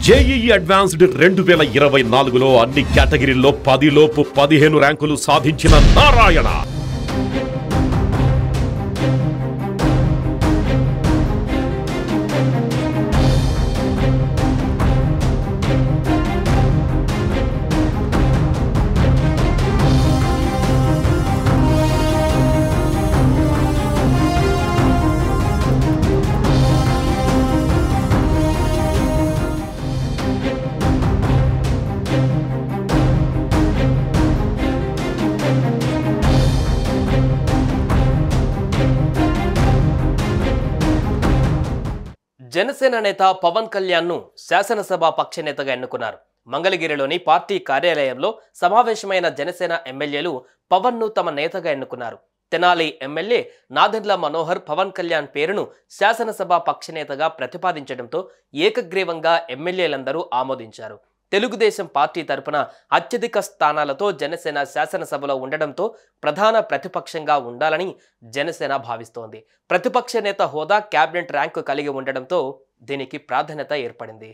JEE advanced 2024లో అన్ని కేటగిరీల్లో 10లోపు 15 ర్యాంకులు సాధించిన నారాయణ జనసేన నేత పవన్ కళ్యాణ్ ను శాసనసభ పక్ష నేతగా ఎన్నుకున్నారు. మంగళగిరిలోని పార్టీ కార్యాలయంలో సమావేశమైన జనసేన ఎమ్మెల్యేలు పవన్ ను తమ నేతగా ఎన్నుకున్నారు. తెనాలి ఎమ్మెల్యే నాదెండ్ల మనోహర్ పవన్ కళ్యాణ్ పేరును శాసనసభ పక్ష నేతగా ప్రతిపాదించడంతో ఏకగ్రీవంగా ఎమ్మెల్యేలందరూ ఆమోదించారు. తెలుగుదేశం పార్టీ తరపున అత్యధిక స్థానాలతో జనసేన శాసనసభలో ఉండడంతో ప్రధాన ప్రతిపక్షంగా ఉండాలని జనసేన భావిస్తోంది. ప్రతిపక్ష నేత హోదా క్యాబినెట్ ర్యాంకు కలిగి ఉండడంతో దీనికి ప్రాధాన్యత ఏర్పడింది.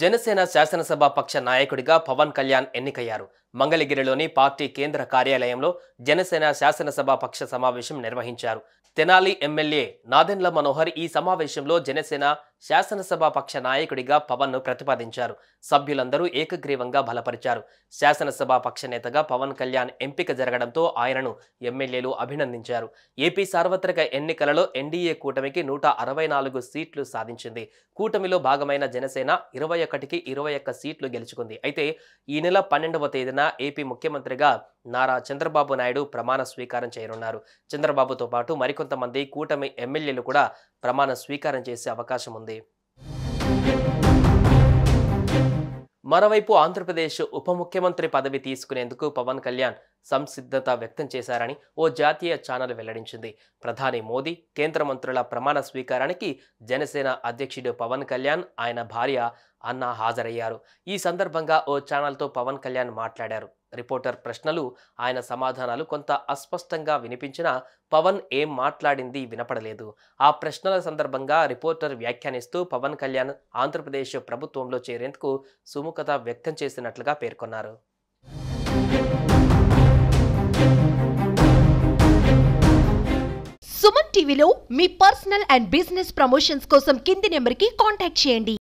జనసేన శాసనసభ పక్ష నాయకుడిగా పవన్ కళ్యాణ్ ఎన్నికయ్యారు. మంగళగిరిలోని పార్టీ కేంద్ర కార్యాలయంలో జనసేన శాసనసభ పక్ష సమావేశం నిర్వహించారు. తెనాలి ఎమ్మెల్యే నాదెండ్ల మనోహర్ ఈ సమావేశంలో జనసేన శాసనసభ పక్ష నాయకుడిగా పవన్ ను ప్రతిపాదించారు. సభ్యులందరూ ఏకగ్రీవంగా బలపరిచారు. శాసనసభ పక్ష నేతగా పవన్ కళ్యాణ్ ఎంపిక జరగడంతో ఆయనను ఎమ్మెల్యేలు అభినందించారు. ఏపీ సార్వత్రిక ఎన్నికలలో ఎన్డీఏ కూటమికి 164 సీట్లు సాధించింది. కూటమిలో భాగమైన జనసేన 21కి 21 సీట్లు గెలుచుకుంది. అయితే ఈ నెల 12వ తేదీన ఏపీ ముఖ్యమంత్రిగా నారా చంద్రబాబు నాయుడు ప్రమాణ స్వీకారం చేయనున్నారు. చంద్రబాబుతో పాటు మరికొంతమంది కూటమి ఎమ్మెల్యేలు కూడా ప్రమాణ స్వీకారం చేసే అవకాశం ఉంది. మరోవైపు ఆంధ్రప్రదేశ్ ఉప ముఖ్యమంత్రి పదవి తీసుకునేందుకు పవన్ కళ్యాణ్ సంసిద్ధత వ్యక్తం చేశారని ఓ జాతీయ ఛానల్ వెల్లడించింది. ప్రధాని మోదీ, కేంద్ర మంత్రుల ప్రమాణ స్వీకారానికి జనసేన అధ్యక్షుడు పవన్ కళ్యాణ్, ఆయన భార్య అన్న హాజరయ్యారు. ఈ సందర్భంగా ఓ ఛానల్తో పవన్ కళ్యాణ్ మాట్లాడారు. రిపోర్టర్ ప్రశ్నలు, ఆయన సమాధానాలు కొంత అస్పష్టంగా వినిపించినా పవన్ ఏం మాట్లాడింది వినపడలేదు. ఆ ప్రశ్నల సందర్భంగా రిపోర్టర్ వ్యాఖ్యానిస్తూ పవన్ కళ్యాణ్ ఆంధ్రప్రదేశ్ ప్రభుత్వంలో చేరేందుకు సుముఖత వ్యక్తం చేసినట్లుగా పేర్కొన్నారు. సుమన్ టీవీలో మీ పర్సనల్ అండ్ బిజినెస్ ప్రమోషన్స్ కోసం కింది నెంబర్కి కాంటాక్ట్ చేయండి.